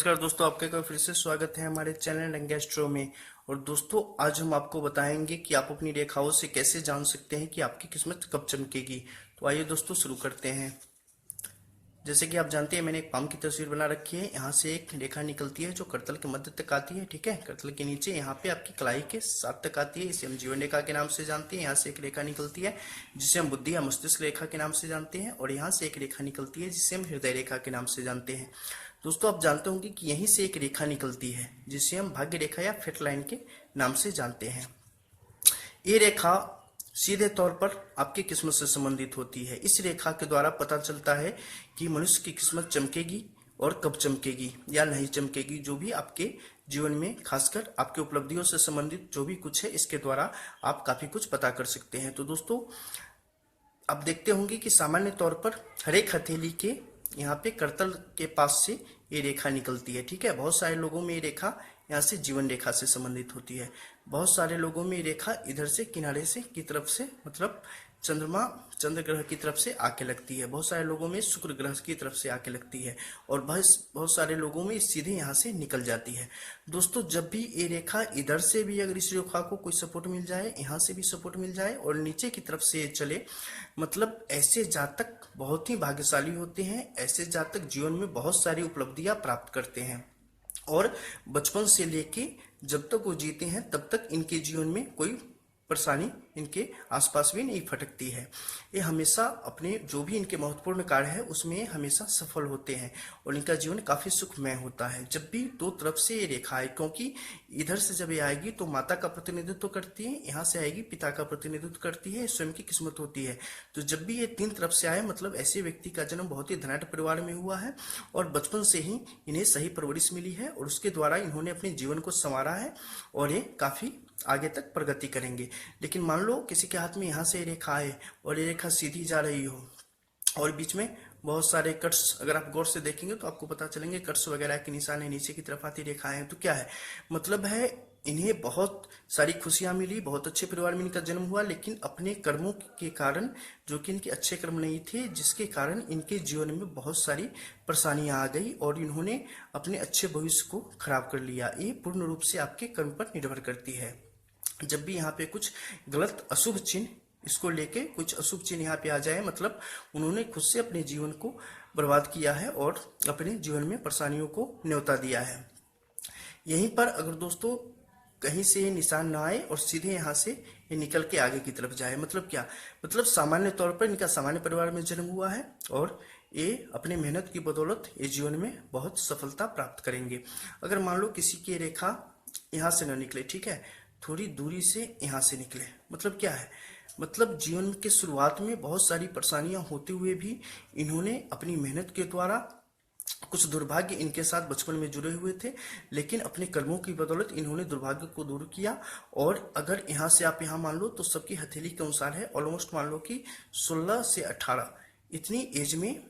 नमस्कार दोस्तों, आपका एक बार फिर से स्वागत है हमारे चैनल एंगेस्ट्रो में। और दोस्तों, आज हम आपको बताएंगे कि आप अपनी रेखाओं से कैसे जान सकते हैं कि आपकी किस्मत कब चमकेगी। तो आइए दोस्तों शुरू करते हैं। जैसे कि आप जानते हैं, मैंने एक पाम की तस्वीर बना रखी है। यहाँ से एक रेखा निकलती है जो करतल के मध्य तक आती है। ठीक है, करतल के नीचे यहाँ पे आपकी कलाई के साथ तक आती है। इसे हम जीवन रेखा के नाम से जानते हैं। यहाँ से एक रेखा निकलती है जिसे हम बुद्धि या मस्तिष्क रेखा के नाम से जानते हैं, और यहाँ से एक रेखा निकलती है जिसे हम हृदय रेखा के नाम से जानते हैं। दोस्तों, आप जानते होंगे कि यहीं से एक रेखा निकलती है जिसे हम भाग्य रेखा या फेट लाइन के नाम से जानते हैं। ये रेखा सीधे तौर पर आपकी किस्मत से संबंधित होती है। इस रेखा के द्वारा पता चलता है कि मनुष्य की किस्मत चमकेगी और कब चमकेगी या नहीं चमकेगी। जो भी आपके जीवन में, खासकर आपके उपलब्धियों से संबंधित जो भी कुछ है, इसके द्वारा आप काफी कुछ पता कर सकते हैं। तो दोस्तों, आप देखते होंगे कि सामान्य तौर पर हर एक हथेली के यहाँ पे करतल के पास से ये रेखा निकलती है। ठीक है, बहुत सारे लोगों में ये रेखा यहाँ से जीवन रेखा से संबंधित होती है। बहुत सारे लोगों में ये रेखा इधर से किनारे से की तरफ से, मतलब चंद्र ग्रह की तरफ से आके लगती है। बहुत सारे लोगों में शुक्र ग्रह की तरफ से आके लगती है, और बहुत सारे लोगों में सीधे यहाँ से निकल जाती है। दोस्तों, जब भी ये रेखा इधर से भी अगर इस रेखा को कोई सपोर्ट मिल जाए, यहाँ से भी सपोर्ट मिल जाए, और नीचे की तरफ से चले, मतलब ऐसे जातक बहुत ही भाग्यशाली होते हैं। ऐसे जातक जीवन में बहुत सारी उपलब्धियां प्राप्त करते हैं, और बचपन से लेके जब तक वो जीते हैं तब तक इनके जीवन में कोई परेशानी इनके आसपास भी नहीं फटकती है। ये हमेशा अपने जो भी इनके महत्वपूर्ण कार्य है उसमें हमेशा सफल होते हैं, और इनका जीवन काफी सुखमय होता है। जब भी दो तरफ से ये रेखा है, क्योंकि इधर से जब ये आएगी तो माता का प्रतिनिधित्व करती है, यहाँ से आएगी पिता का प्रतिनिधित्व करती है, स्वयं की किस्मत होती है। तो जब भी ये तीन तरफ से आए, मतलब ऐसे व्यक्ति का जन्म बहुत ही धनाढ्य परिवार में हुआ है, और बचपन से ही इन्हें सही परवरिश मिली है, और उसके द्वारा इन्होंने अपने जीवन को संवारा है, और ये काफी आगे तक प्रगति करेंगे। लेकिन मान लो किसी के हाथ में यहाँ से रेखा आए और ये रेखा सीधी जा रही हो, और बीच में बहुत सारे कट्स, अगर आप गौर से देखेंगे तो आपको पता चलेंगे कट्स वगैरह के निशान है, नीचे की तरफ आती रेखाएं हैं। तो क्या है मतलब है, इन्हें बहुत सारी खुशियां मिली, बहुत अच्छे परिवार में इनका जन्म हुआ, लेकिन अपने कर्मों के कारण, जो कि इनके अच्छे कर्म नहीं थे, जिसके कारण इनके जीवन में बहुत सारी परेशानियां आ गई, और इन्होंने अपने अच्छे भविष्य को खराब कर लिया। ये पूर्ण रूप से आपके कर्म पर निर्भर करती है। जब भी यहाँ पे कुछ गलत अशुभ चिन्ह, इसको लेके कुछ अशुभ चिन्ह यहाँ पे आ जाए, मतलब उन्होंने खुद से अपने जीवन को बर्बाद किया है और अपने जीवन में परेशानियों को न्योता दिया है। यहीं पर अगर दोस्तों कहीं से निशान ना आए और सीधे यहाँ से ये निकल के आगे की तरफ जाए, मतलब क्या, मतलब सामान्य तौर पर इनका सामान्य परिवार में जन्म हुआ है, और ये अपने मेहनत की बदौलत ये जीवन में बहुत सफलता प्राप्त करेंगे। अगर मान लो किसी की रेखा यहाँ से न निकले, ठीक है, थोड़ी दूरी से यहाँ से निकले, मतलब क्या है, मतलब जीवन के शुरुआत में बहुत सारी परेशानियां होते हुए भी इन्होंने अपनी मेहनत के द्वारा, कुछ दुर्भाग्य इनके साथ बचपन में जुड़े हुए थे, लेकिन अपने कर्मों की बदौलत इन्होंने दुर्भाग्य को दूर किया। और अगर यहाँ से आप यहाँ मान लो तो सबकी हथेली के अनुसार है, ऑलमोस्ट मान लो कि 16 से 18 इतनी एज में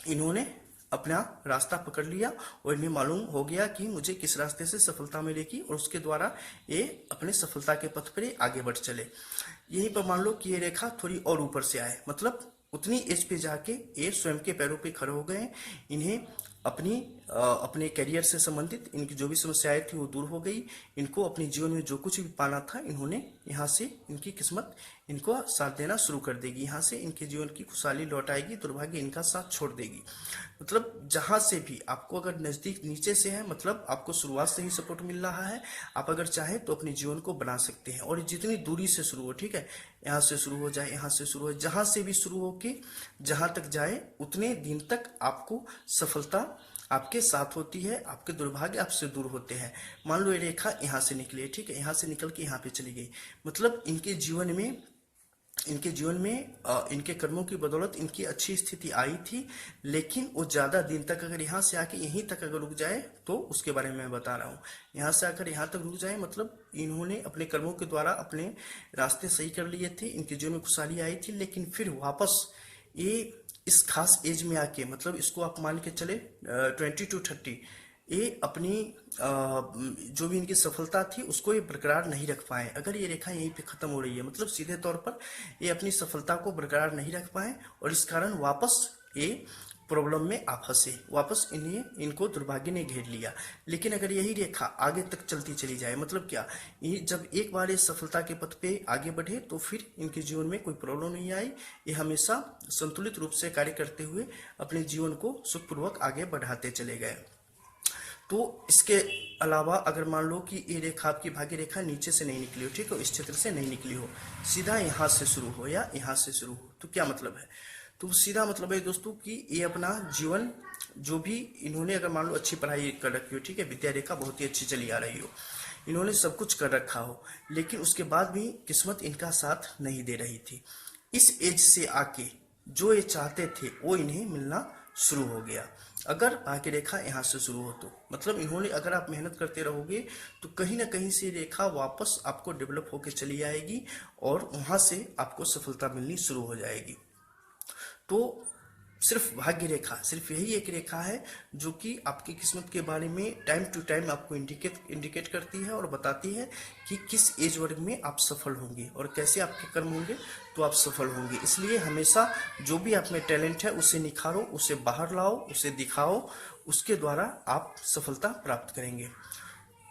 इन्होंने अपना रास्ता पकड़ लिया, और इन्हें मालूम हो गया कि मुझे किस रास्ते से सफलता मिलेगी, और उसके द्वारा ये अपने सफलता के पथ पर आगे बढ़ चले। यहीं पर मान लो कि ये रेखा थोड़ी और ऊपर से आए, मतलब उतनी एज पे जाके ये स्वयं के पैरों पे खड़े हो गए। इन्हें अपने करियर से संबंधित इनकी जो भी समस्याएं थी वो दूर हो गई। इनको अपने जीवन में जो कुछ भी पाना था, इन्होंने यहाँ से, इनकी किस्मत इनको साथ देना शुरू कर देगी। यहाँ से इनके जीवन की खुशहाली लौट आएगी, दुर्भाग्य इनका साथ छोड़ देगी। मतलब जहां से भी आपको अगर नजदीक नीचे से है, मतलब आपको शुरुआत से ही सपोर्ट मिल रहा है, आप अगर चाहे तो अपने जीवन को बना सकते हैं। और जितनी दूरी से शुरू हो, ठीक है, यहाँ से शुरू हो जाए, यहाँ से शुरू हो, जहां से भी शुरू हो के जहां तक जाए, उतने दिन तक आपको सफलता आपके साथ होती है, आपके दुर्भाग्य आपसे दूर होते हैं। मान लो ये रेखा यहाँ से निकली, ठीक है, यहाँ से निकल के यहाँ पे चली गई, मतलब इनके जीवन में इनके कर्मों की बदौलत इनकी अच्छी स्थिति आई थी, लेकिन वो ज्यादा दिन तक अगर यहाँ से आके यहीं तक अगर रुक जाए, तो उसके बारे में मैं बता रहा हूँ। यहाँ से आकर यहाँ तक रुक जाए, मतलब इन्होंने अपने कर्मों के द्वारा अपने रास्ते सही कर लिए थे, इनके जीवन में खुशहाली आई थी, लेकिन फिर वापस ये इस खास एज में आके, मतलब इसको आप मान के चले 20 to 30, ये अपनी जो भी इनकी सफलता थी उसको ये बरकरार नहीं रख पाए। अगर ये रेखा यहीं पे खत्म हो रही है, मतलब सीधे तौर पर ये अपनी सफलता को बरकरार नहीं रख पाए, और इस कारण वापस ये प्रॉब्लम में आप फंसे, वापस इनको दुर्भाग्य ने घेर लिया। लेकिन अगर यही रेखा आगे तक चलती चली जाए, मतलब क्या, ये जब एक बार ये सफलता के पथ पे आगे बढ़े तो फिर इनके जीवन में कोई प्रॉब्लम नहीं आई। ये हमेशा संतुलित रूप से कार्य करते हुए अपने जीवन को सुखपूर्वक आगे बढ़ाते चले गए। तो इसके अलावा अगर मान लो कि ये रेखा, आपकी भाग्य रेखा नीचे से नहीं निकली हो, ठीक है, इस क्षेत्र से नहीं निकली हो, सीधा यहाँ से शुरू हो या यहाँ से शुरू हो, तो क्या मतलब है? तो सीधा मतलब है दोस्तों कि ये अपना जीवन जो भी इन्होंने, अगर मान लो अच्छी पढ़ाई कर रखी हो, ठीक है, विद्या रेखा बहुत ही अच्छी चली आ रही हो, इन्होंने सब कुछ कर रखा हो, लेकिन उसके बाद भी किस्मत इनका साथ नहीं दे रही थी। इस एज से आके जो ये चाहते थे वो इन्हें मिलना शुरू हो गया। अगर भाग्य रेखा यहाँ से शुरू हो तो मतलब इन्होंने, अगर आप मेहनत करते रहोगे तो कहीं ना कहीं से रेखा वापस आपको डेवलप होकर चली आएगी और वहां से आपको सफलता मिलनी शुरू हो जाएगी। तो सिर्फ भाग्य रेखा, सिर्फ यही एक रेखा है जो कि आपकी किस्मत के बारे में टाइम टू टाइम आपको इंडिकेट करती है और बताती है कि किस एज वर्ग में आप सफल होंगे और कैसे आपके कर्म होंगे तो आप सफल होंगे। इसलिए हमेशा जो भी आप में टैलेंट है उसे निखारो, उसे बाहर लाओ, उसे दिखाओ, उसके द्वारा आप सफलता प्राप्त करेंगे।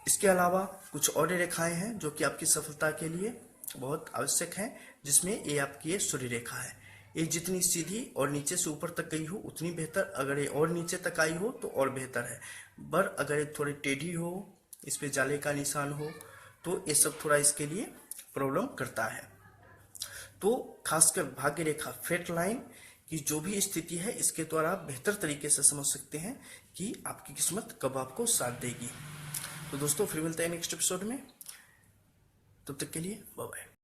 इसके अलावा कुछ और रेखाएं हैं जो कि आपकी सफलता के लिए बहुत आवश्यक हैं, जिसमें ये आपकी ये सूर्य रेखा है। ये जितनी सीधी और नीचे से ऊपर तक गई हो उतनी बेहतर, अगर ये और नीचे तक आई हो तो और बेहतर है। पर अगर ये थोड़ी टेढ़ी हो, इस पे जाले का निशान हो, तो ये सब थोड़ा इसके लिए प्रॉब्लम करता है। तो खासकर भाग्य रेखा, फेट लाइन की जो भी स्थिति है, इसके द्वारा आप बेहतर तरीके से समझ सकते हैं कि आपकी किस्मत कब आपको साथ देगी। तो दोस्तों फिर मिलते हैं नेक्स्ट एपिसोड में, तब तक के लिए बाय बाय।